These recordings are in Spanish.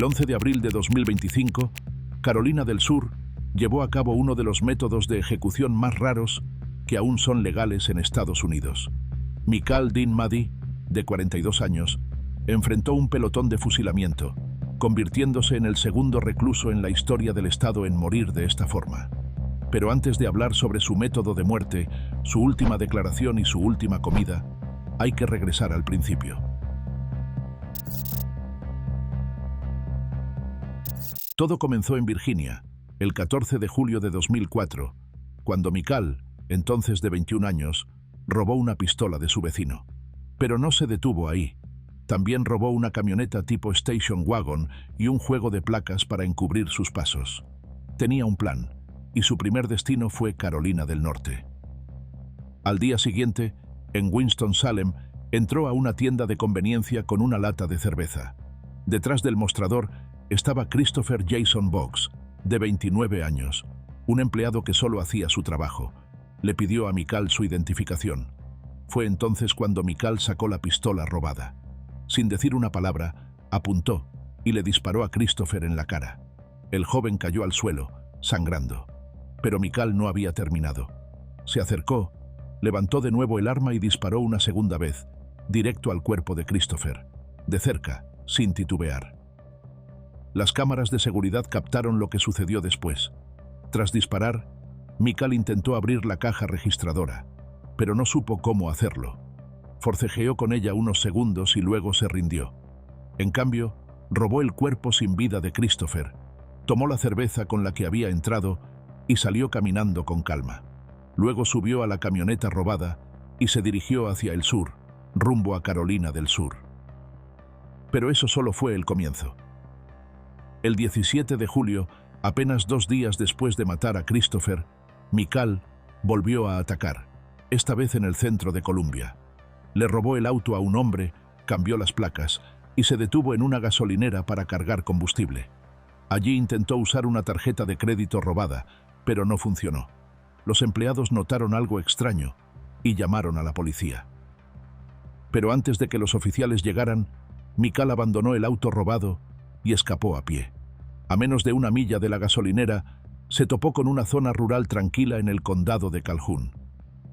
El 11 de abril de 2025, Carolina del Sur llevó a cabo uno de los métodos de ejecución más raros que aún son legales en Estados Unidos. Miqal Din-Mahdi, de 42 años, enfrentó un pelotón de fusilamiento, convirtiéndose en el segundo recluso en la historia del Estado en morir de esta forma. Pero antes de hablar sobre su método de muerte, su última declaración y su última comida, hay que regresar al principio. Todo comenzó en Virginia, el 14 de julio de 2004, cuando Miqal, entonces de 21 años, robó una pistola de su vecino. Pero no se detuvo ahí. También robó una camioneta tipo station wagon y un juego de placas para encubrir sus pasos. Tenía un plan, y su primer destino fue Carolina del Norte. Al día siguiente, en Winston-Salem, entró a una tienda de conveniencia con una lata de cerveza. Detrás del mostrador estaba Christopher Jason Boggs, de 29 años, un empleado que solo hacía su trabajo. Le pidió a Miqal su identificación. Fue entonces cuando Miqal sacó la pistola robada. Sin decir una palabra, apuntó y le disparó a Christopher en la cara. El joven cayó al suelo, sangrando. Pero Miqal no había terminado. Se acercó, levantó de nuevo el arma y disparó una segunda vez, directo al cuerpo de Christopher, de cerca, sin titubear. Las cámaras de seguridad captaron lo que sucedió después. Tras disparar, Miqal intentó abrir la caja registradora, pero no supo cómo hacerlo. Forcejeó con ella unos segundos y luego se rindió. En cambio, robó el cuerpo sin vida de Christopher, tomó la cerveza con la que había entrado y salió caminando con calma. Luego subió a la camioneta robada y se dirigió hacia el sur, rumbo a Carolina del Sur. Pero eso solo fue el comienzo. El 17 de julio, apenas 2 días después de matar a Christopher, Miqal volvió a atacar, esta vez en el centro de Columbia. Le robó el auto a un hombre, cambió las placas y se detuvo en una gasolinera para cargar combustible. Allí intentó usar una tarjeta de crédito robada, pero no funcionó. Los empleados notaron algo extraño y llamaron a la policía. Pero antes de que los oficiales llegaran, Miqal abandonó el auto robado y escapó a pie. A menos de 1 milla de la gasolinera, se topó con una zona rural tranquila en el condado de Calhoun.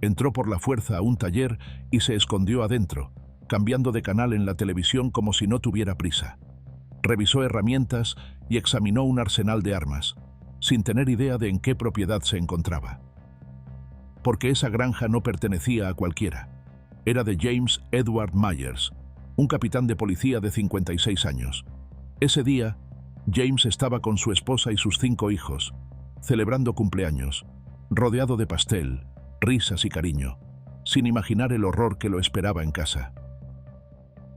Entró por la fuerza a un taller y se escondió adentro, cambiando de canal en la televisión como si no tuviera prisa. Revisó herramientas y examinó un arsenal de armas, sin tener idea de en qué propiedad se encontraba. Porque esa granja no pertenecía a cualquiera. Era de James Edward Myers, un capitán de policía de 56 años. Ese día, James estaba con su esposa y sus 5 hijos, celebrando cumpleaños, rodeado de pastel, risas y cariño, sin imaginar el horror que lo esperaba en casa.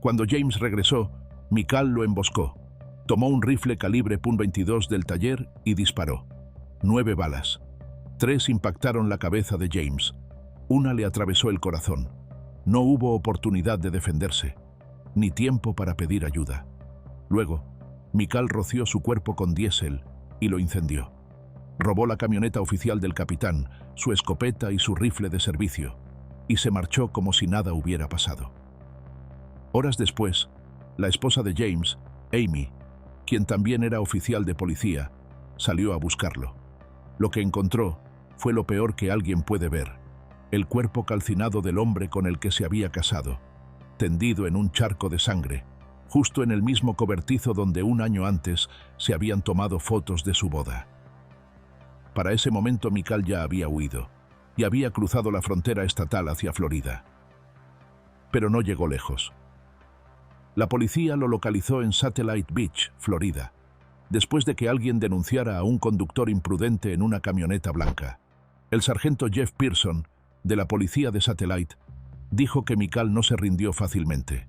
Cuando James regresó, Miqal lo emboscó, tomó un rifle calibre .22 del taller y disparó. 9 balas. 3 impactaron la cabeza de James. Una le atravesó el corazón. No hubo oportunidad de defenderse, ni tiempo para pedir ayuda. Luego, Miqal roció su cuerpo con diésel y lo incendió. Robó la camioneta oficial del capitán, su escopeta y su rifle de servicio, y se marchó como si nada hubiera pasado. Horas después, la esposa de James, Amy, quien también era oficial de policía, salió a buscarlo. Lo que encontró fue lo peor que alguien puede ver: el cuerpo calcinado del hombre con el que se había casado, tendido en un charco de sangre, justo en el mismo cobertizo donde 1 año antes se habían tomado fotos de su boda. Para ese momento Miqal ya había huido y había cruzado la frontera estatal hacia Florida. Pero no llegó lejos. La policía lo localizó en Satellite Beach, Florida, después de que alguien denunciara a un conductor imprudente en una camioneta blanca. El sargento Jeff Pearson, de la policía de Satellite, dijo que Miqal no se rindió fácilmente.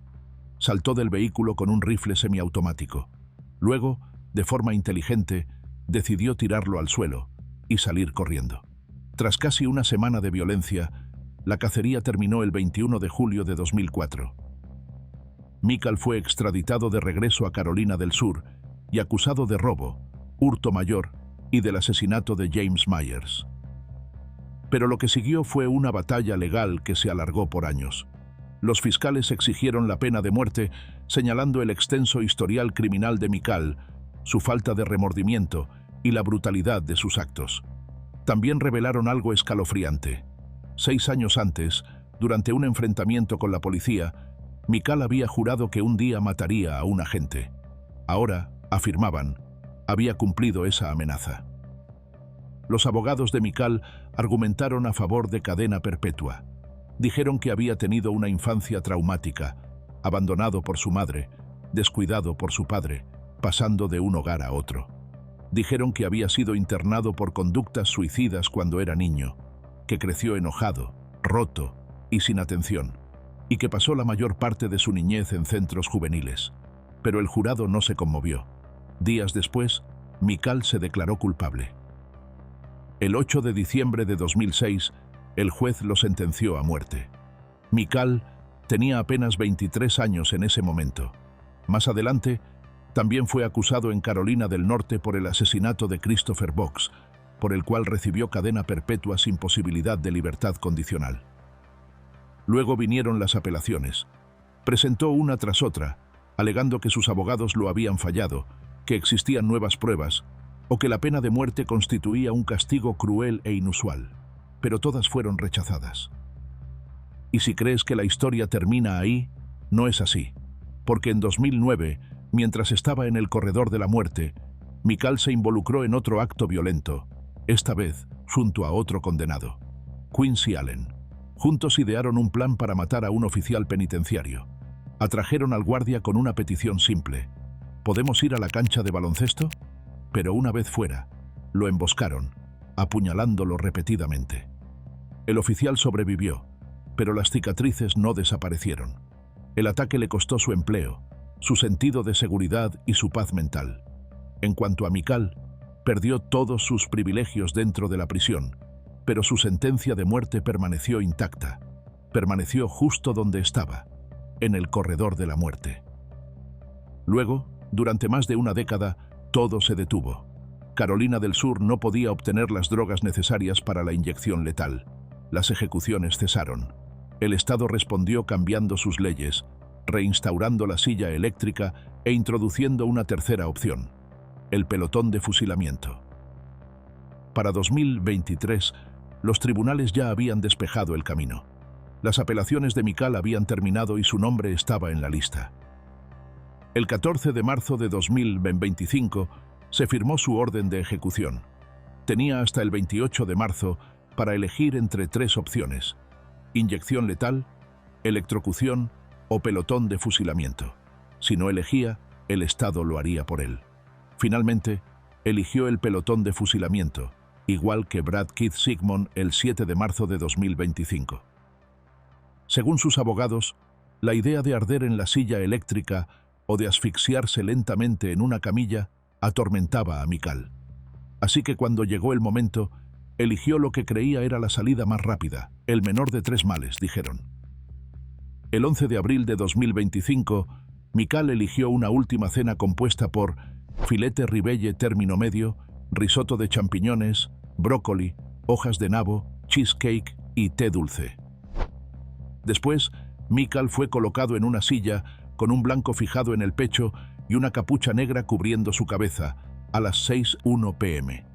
Saltó del vehículo con un rifle semiautomático. Luego, de forma inteligente, decidió tirarlo al suelo y salir corriendo. Tras casi 1 semana de violencia, la cacería terminó el 21 de julio de 2004. Miqal fue extraditado de regreso a Carolina del Sur y acusado de robo, hurto mayor y del asesinato de James Myers. Pero lo que siguió fue una batalla legal que se alargó por años. Los fiscales exigieron la pena de muerte, señalando el extenso historial criminal de Miqal su falta de remordimiento y la brutalidad de sus actos. También revelaron algo escalofriante. 6 años antes, durante un enfrentamiento con la policía, Mikal había jurado que un día mataría a un agente. Ahora, afirmaban, había cumplido esa amenaza. Los abogados de Mikal argumentaron a favor de cadena perpetua. Dijeron que había tenido una infancia traumática, abandonado por su madre, descuidado por su padre, pasando de un hogar a otro. Dijeron que había sido internado por conductas suicidas cuando era niño, que creció enojado, roto y sin atención, y que pasó la mayor parte de su niñez en centros juveniles. Pero el jurado no se conmovió. Días después, Mikal se declaró culpable. El 8 de diciembre de 2006, el juez lo sentenció a muerte. Mikal tenía apenas 23 años en ese momento. Más adelante, también fue acusado en Carolina del Norte por el asesinato de Christopher Box, por el cual recibió cadena perpetua sin posibilidad de libertad condicional. Luego vinieron las apelaciones. Presentó una tras otra, alegando que sus abogados lo habían fallado, que existían nuevas pruebas, o que la pena de muerte constituía un castigo cruel e inusual, pero todas fueron rechazadas. Y si crees que la historia termina ahí, no es así, porque en 2009, mientras estaba en el corredor de la muerte, Mikal se involucró en otro acto violento, esta vez junto a otro condenado, Quincy Allen. Juntos idearon un plan para matar a un oficial penitenciario. Atrajeron al guardia con una petición simple: ¿podemos ir a la cancha de baloncesto? Pero una vez fuera, lo emboscaron, apuñalándolo repetidamente. El oficial sobrevivió, pero las cicatrices no desaparecieron. El ataque le costó su empleo, su sentido de seguridad y su paz mental. En cuanto a Mikal, perdió todos sus privilegios dentro de la prisión, pero su sentencia de muerte permaneció intacta. Permaneció justo donde estaba, en el corredor de la muerte. Luego, durante más de una década, todo se detuvo. Carolina del Sur no podía obtener las drogas necesarias para la inyección letal. Las ejecuciones cesaron. El Estado respondió cambiando sus leyes, reinstaurando la silla eléctrica e introduciendo una tercera opción: el pelotón de fusilamiento. Para 2023, los tribunales ya habían despejado el camino. Las apelaciones de Mikal habían terminado y su nombre estaba en la lista. El 14 de marzo de 2025 se firmó su orden de ejecución. Tenía hasta el 28 de marzo para elegir entre 3 opciones: inyección letal, electrocución o pelotón de fusilamiento. Si no elegía, el Estado lo haría por él. Finalmente, eligió el pelotón de fusilamiento, igual que Brad Keith Sigmund el 7 de marzo de 2025. Según sus abogados, la idea de arder en la silla eléctrica o de asfixiarse lentamente en una camilla atormentaba a Mikal. Así que cuando llegó el momento, eligió lo que creía era la salida más rápida, el menor de 3 males, dijeron. El 11 de abril de 2025, Mikal eligió una última cena compuesta por filete ribeye término medio, risotto de champiñones, brócoli, hojas de nabo, cheesecake y té dulce. Después, Mikal fue colocado en una silla con un blanco fijado en el pecho y una capucha negra cubriendo su cabeza, a las 6:01 p.m.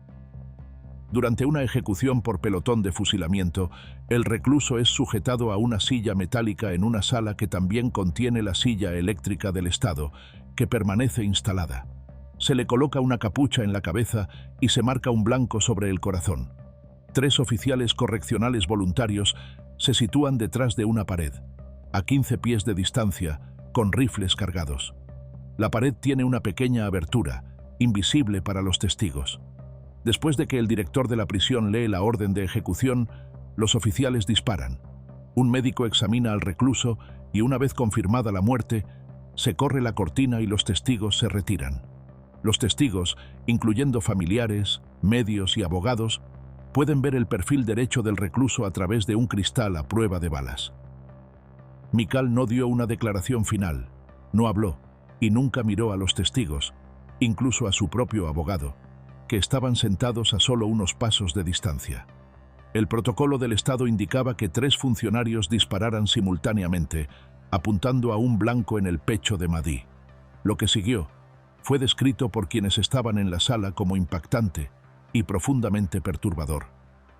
Durante una ejecución por pelotón de fusilamiento, el recluso es sujetado a una silla metálica en una sala que también contiene la silla eléctrica del Estado, que permanece instalada. Se le coloca una capucha en la cabeza y se marca un blanco sobre el corazón. 3 oficiales correccionales voluntarios se sitúan detrás de una pared, a 15 pies de distancia, con rifles cargados. La pared tiene una pequeña abertura, invisible para los testigos. Después de que el director de la prisión lee la orden de ejecución, los oficiales disparan. Un médico examina al recluso y, una vez confirmada la muerte, se corre la cortina y los testigos se retiran. Los testigos, incluyendo familiares, medios y abogados, pueden ver el perfil derecho del recluso a través de un cristal a prueba de balas. Mikal no dio una declaración final, no habló y nunca miró a los testigos, incluso a su propio abogado, que estaban sentados a solo unos pasos de distancia. El protocolo del Estado indicaba que 3 funcionarios dispararan simultáneamente, apuntando a un blanco en el pecho de Mahdi. Lo que siguió fue descrito por quienes estaban en la sala como impactante y profundamente perturbador.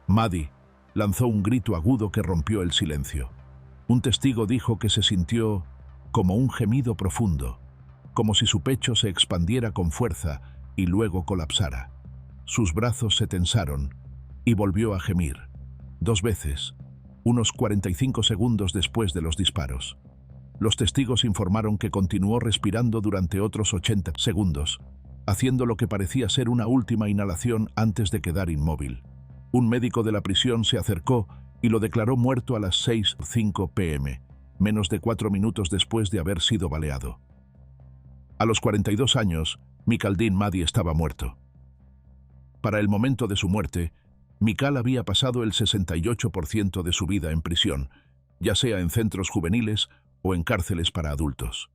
Maddie lanzó un grito agudo que rompió el silencio. Un testigo dijo que se sintió como un gemido profundo, como si su pecho se expandiera con fuerza y luego colapsara. Sus brazos se tensaron y volvió a gemir, 2 veces, unos 45 segundos después de los disparos. Los testigos informaron que continuó respirando durante otros 80 segundos, haciendo lo que parecía ser una última inhalación antes de quedar inmóvil. Un médico de la prisión se acercó y lo declaró muerto a las 6:05 p.m., menos de 4 minutos después de haber sido baleado. A los 42 años, Michael Dean Maddie estaba muerto. Para el momento de su muerte, Michael había pasado el 68% de su vida en prisión, ya sea en centros juveniles o en cárceles para adultos.